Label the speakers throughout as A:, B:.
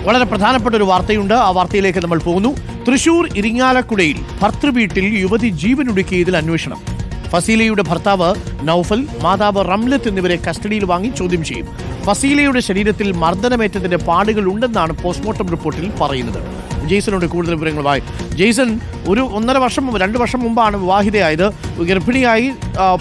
A: വളരെ പ്രധാനപ്പെട്ട ഒരു വാർത്തയുണ്ട്. ആ വാർത്തയിലേക്ക് നമ്മൾ പോകുന്നു. തൃശൂർ ഇരിങ്ങാലക്കുടയിൽ ഭർത്തൃവീട്ടിൽ യുവതി ജീവനൊടുക്കിയതിൽ അന്വേഷണം. ഫസീലയുടെ ഭർത്താവ് നൌഫൽ, മാതാവ് റംലത്ത് എന്നിവരെ കസ്റ്റഡിയിൽ വാങ്ങി ചോദ്യം ചെയ്യും. ഫസീലയുടെ ശരീരത്തിൽ മർദ്ദനമേറ്റതിന്റെ പാടുകൾ ഉണ്ടെന്നാണ് പോസ്റ്റ്മോർട്ടം റിപ്പോർട്ടിൽ പറയുന്നത്. ജെയ്സനോട് കൂടുതൽ വിവരങ്ങളുമായി. ജെയ്സൺ, 2 വർഷം മുമ്പാണ് വിവാഹിതയായത്. ഗർഭിണിയായി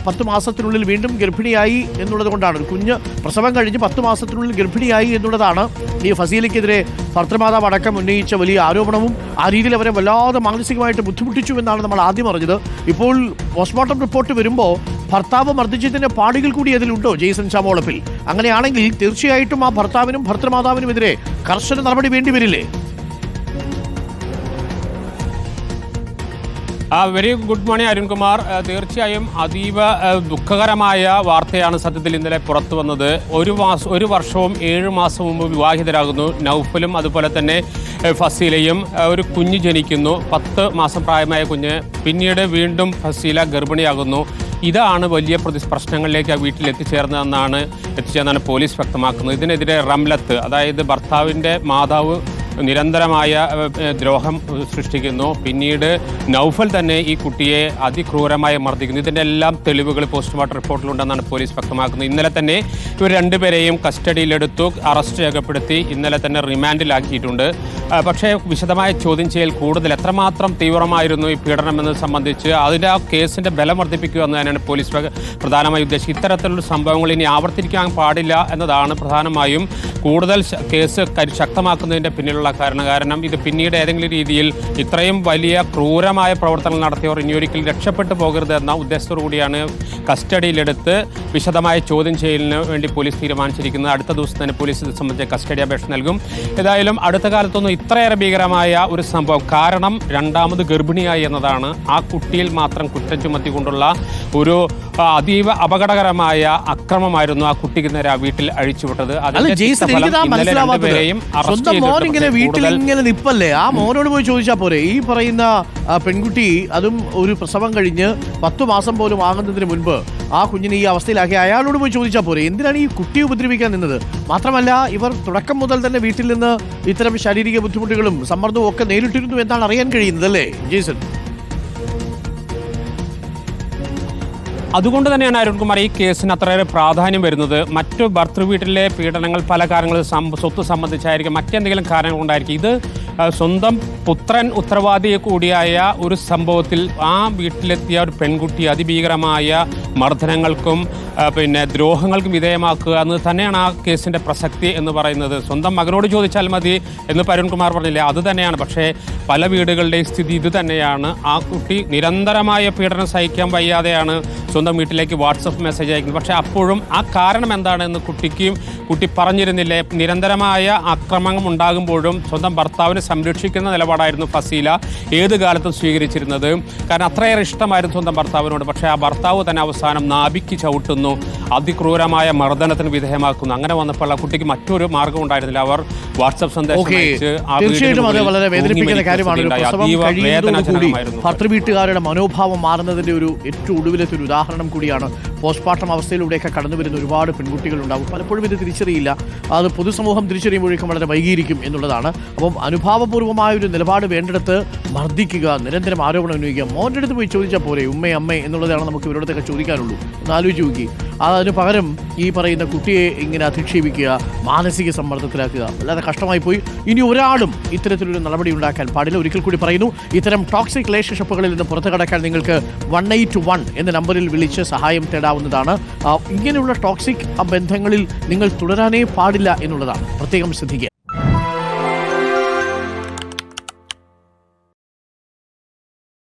A: 10 മാസത്തിനുള്ളിൽ വീണ്ടും ഗർഭിണിയായി എന്നുള്ളത് കൊണ്ടാണ്, ഒരു കുഞ്ഞ് പ്രസവം കഴിഞ്ഞ് 10 മാസത്തിനുള്ളിൽ ഗർഭിണിയായി എന്നുള്ളതാണ് ഈ ഫസീലയ്ക്കെതിരെ ഭർത്തൃമാതാവ് അടക്കം ഉന്നയിച്ച വലിയ ആരോപണവും ആ രീതിയിൽ അവരെ വല്ലാതെ മാനസികമായിട്ട് ബുദ്ധിമുട്ടിച്ചു എന്നാണ് നമ്മൾ ആദ്യം അറിഞ്ഞത്. ഇപ്പോൾ പോസ്റ്റ്മോർട്ടം റിപ്പോർട്ട് വരുമ്പോൾ ഭർത്താവ് മർദ്ദിച്ചതിന്റെ പാടുകൾ കൂടി അതിലുണ്ടോ ജെയ്സൺ ചാമോളപ്പിൽ? അങ്ങനെയാണെങ്കിൽ തീർച്ചയായിട്ടും ആ ഭർത്താവിനും ഭർത്തൃമാതാവിനുമെതിരെ കർശന നടപടി വേണ്ടിവരില്ലേ?
B: Very good morning Arunkumar. തീർച്ചയായും അതീവ ദുഃഖകരമായ വാർത്തയാണ് സത്യത്തിൽ ഇന്നലെ പുറത്തു വന്നത്. 1 വർഷവും 7 മാസവും മുമ്പ് വിവാഹിതരാകുന്നു നൌഫലും അതുപോലെ തന്നെ ഫസീലയും. ഒരു കുഞ്ഞ് ജനിക്കുന്നു, 10 മാസം പ്രായമായ കുഞ്ഞ്. പിന്നീട് വീണ്ടും ഫസീല ഗർഭിണിയാകുന്നു. ഇതാണ് വലിയ പ്രശ്നങ്ങളിലേക്ക് ആ വീട്ടിൽ എത്തിച്ചേർന്നതെന്നാണ് പോലീസ് വ്യക്തമാക്കുന്നത്. ഇതിനെതിരെ റംലത്ത്, അതായത് ഭർത്താവിൻ്റെ മാതാവ്, നിരന്തരമായ ദ്രോഹം സൃഷ്ടിക്കുന്നു. പിന്നീട് നൌഫൽ തന്നെ ഈ കുട്ടിയെ അതിക്രൂരമായി മർദ്ദിക്കുന്നു. ഇതിൻ്റെ എല്ലാം തെളിവുകൾ പോസ്റ്റ്മോർട്ടം റിപ്പോർട്ടിലുണ്ടെന്നാണ് പോലീസ് വ്യക്തമാക്കുന്നത്. ഇന്നലെ തന്നെ ഇവർ 2 പേരെയും കസ്റ്റഡിയിലെടുത്തു, അറസ്റ്റ് രേഖപ്പെടുത്തി ഇന്നലെ തന്നെ റിമാൻഡിലാക്കിയിട്ടുണ്ട്. പക്ഷേ വിശദമായ ചോദ്യം ചെയ്യൽ കൂടുതൽ എത്രമാത്രം തീവ്രമായിരുന്നു ഈ പീഡനം എന്നത് സംബന്ധിച്ച് അതിൻ്റെ ആ കേസിൻ്റെ ബലം വർദ്ധിപ്പിക്കുക എന്ന് തന്നെയാണ് പോലീസ് പ്രധാനമായും ഉദ്ദേശിച്ചത്. ഇത്തരത്തിലുള്ള സംഭവങ്ങൾ ഇനി ആവർത്തിക്കാൻ പാടില്ല എന്നതാണ് പ്രധാനമായും കൂടുതൽ കേസ് ശക്തമാക്കുന്നതിൻ്റെ പിന്നിലുള്ള കാരണം ഇത് പിന്നീട് ഏതെങ്കിലും രീതിയിൽ ഇത്രയും വലിയ ക്രൂരമായ പ്രവർത്തനങ്ങൾ നടത്തിയവർ ഇനിയൊരിക്കൽ രക്ഷപ്പെട്ടു പോകരുത് എന്ന ഉദ്ദേശത്തോടു കൂടിയാണ് കസ്റ്റഡിയിലെടുത്ത് വിശദമായ ചോദ്യം ചെയ്യലിന് വേണ്ടി പോലീസ് തീരുമാനിച്ചിരിക്കുന്നത്. അടുത്ത ദിവസം തന്നെ പോലീസ് ഇത് സംബന്ധിച്ച കസ്റ്റഡി അപേക്ഷ നൽകും. ഏതായാലും അടുത്ത കാലത്തൊന്നും ഇത്രയേറെ ഭീകരമായ ഒരു സംഭവം, കാരണം 2ാമത് ഗർഭിണിയായി എന്നതാണ്, ആ കുട്ടിയിൽ മാത്രം കുറ്റം ചുമത്തിക്കൊണ്ടുള്ള ഒരു അതീവ അപകടകരമായ അക്രമമായിരുന്നു ആ കുട്ടിക്ക് നേരെ ആ വീട്ടിൽ അഴിച്ചുവിട്ടത്.
A: വീട്ടിലിങ്ങനെ നിപ്പല്ലേ, ആ മോനോട് പോയി ചോദിച്ചാൽ പോരെ? ഈ പറയുന്ന പെൺകുട്ടി അതും ഒരു പ്രസവം കഴിഞ്ഞ് 10 മാസം പോലും ആകുന്നതിന് മുൻപ് ആ കുഞ്ഞിനെ ഈ അവസ്ഥയിലാക്കി അയാളോട് പോയി ചോദിച്ചാൽ പോരെ? എന്തിനാണ് ഈ കുട്ടിയെ ഉപദ്രവിക്കാൻ നിന്നത്? മാത്രമല്ല ഇവർ തുടക്കം മുതൽ തന്നെ വീട്ടിൽ നിന്ന് ഇത്തരം ശാരീരിക ബുദ്ധിമുട്ടുകളും സമ്മർദ്ദവും ഒക്കെ നേരിട്ടിരുന്നു എന്നാണ് അറിയാൻ കഴിയുന്നത്, അല്ലേ ജെയ്സൺ?
B: അതുകൊണ്ട് തന്നെയാണ് അരുൺകുമാർ ഈ കേസിന് അത്രയേറെ പ്രാധാന്യം വരുന്നത്. മറ്റു ഭർത്തൃവീട്ടിലെ പീഡനങ്ങൾ പല കാര്യങ്ങളും സ്വത്ത് സംബന്ധിച്ചായിരിക്കും, മറ്റെന്തെങ്കിലും കാരണങ്ങൾ കൊണ്ടായിരിക്കും. ഇത് സ്വന്തം പുത്രൻ ഉത്തരവാദി കൂടിയായ ഒരു സംഭവത്തിൽ ആ വീട്ടിലെത്തിയ ഒരു പെൺകുട്ടി അതിഭീകരമായ മർദ്ദനങ്ങൾക്കും ദ്രോഹങ്ങൾക്കും വിധേയമാക്കുക എന്ന് തന്നെയാണ് ആ കേസിൻ്റെ പ്രസക്തി എന്ന് പറയുന്നത്. സ്വന്തം മകനോട് ചോദിച്ചാൽ മതി എന്ന് അരുൺകുമാർ പറഞ്ഞില്ലേ, അത് തന്നെയാണ്. പക്ഷേ പല വീടുകളുടെയും സ്ഥിതി ഇത് തന്നെയാണ്. ആ കുട്ടി നിരന്തരമായ പീഡനം സഹിക്കാൻ വയ്യാതെയാണ് സ്വന്തം വീട്ടിലേക്ക് വാട്സപ്പ് മെസ്സേജ് അയക്കുന്നത്. പക്ഷേ അപ്പോഴും ആ കാരണം എന്താണെന്ന് കുട്ടി പറഞ്ഞിരുന്നില്ലേ. നിരന്തരമായ ആക്രമണം ഉണ്ടാകുമ്പോഴും സ്വന്തം ഭർത്താവിനെ സംരക്ഷിക്കുന്ന നിലപാടായിരുന്നു ഫസീല ഏത് കാലത്തും സ്വീകരിച്ചിരുന്നത്. കാരണം അത്രയേറെ ഇഷ്ടമായിരുന്നു സ്വന്തം ഭർത്താവിനോട്. പക്ഷേ ആ ഭർത്താവ് തന്നെ അവസാനം നാഭിക്ക് ചവിട്ടുന്നു, അതിക്രൂരമായ മർദ്ദനത്തിന് വിധേയമാക്കുന്നു. അങ്ങനെ വന്നപ്പോൾ ആ കുട്ടിക്ക് മറ്റൊരു മാർഗം ഉണ്ടായിരുന്നില്ല. അവർ വാട്സപ്പ് സന്ദേശം
A: ഭർത്തൃവീട്ടുകാരുടെ മനോഭാവം മാറുന്നതിന്റെ ഒരു ഏറ്റവും ഒടുവിലത്തെ ഒരു ഉദാഹരണം കൂടിയാണ്. പോസ്റ്റ്മോർട്ടം അവസ്ഥയിലൂടെയൊക്കെ കടന്നു വരുന്ന ഒരുപാട് പെൺകുട്ടികൾ ഉണ്ടാകും. പലപ്പോഴും ഇത് തിരിച്ചറിയില്ല, അത് പൊതുസമൂഹം തിരിച്ചറിയുമ്പോഴേക്കും വളരെ വൈകിയിരിക്കും എന്നുള്ളതാണ്. അപ്പം അനുഭാവപൂർവ്വമായ ഒരു നിലപാട് വേണ്ടിടത്ത് മർദ്ദിക്കുക, നിരന്തരം ആരോപണം ഉന്നയിക്കുക. മോൻ്റെ അടുത്ത് പോയി ചോദിച്ചാൽ പോരെ അമ്മേ എന്നുള്ളതാണ് നമുക്ക് ഇവരോടത്തൊക്കെ ചോദിക്കാനുള്ളൂ. ഒന്ന് ആലോചിച്ച് നോക്കി. അതിന് പകരം ഈ പറയുന്ന കുട്ടിയെ ഇങ്ങനെ അധിക്ഷേപിക്കുക, മാനസിക സമ്മർദ്ദത്തിലാക്കുക, അല്ലാതെ കഷ്ടമായി പോയി. ഇനി ഒരാളും ഇത്തരത്തിലൊരു നടപടി ഉണ്ടാക്കാൻ പാടില്ല. ഒരിക്കൽ കൂടി പറയുന്നു, ഇത്തരം ടോക്സിക് റിലേഷൻഷിപ്പുകളിൽ നിന്ന് പുറത്തു കടക്കാൻ നിങ്ങൾക്ക് 181 എന്ന നമ്പറിൽ വിളിച്ച് സഹായം തേടാവുന്നതാണ്. ഇങ്ങനെയുള്ള ടോക്സിക് ബന്ധങ്ങളിൽ നിങ്ങൾ തുടരാനേ പാടില്ല എന്നുള്ളതാണ്. പ്രത്യേകം ശ്രദ്ധിക്കുക.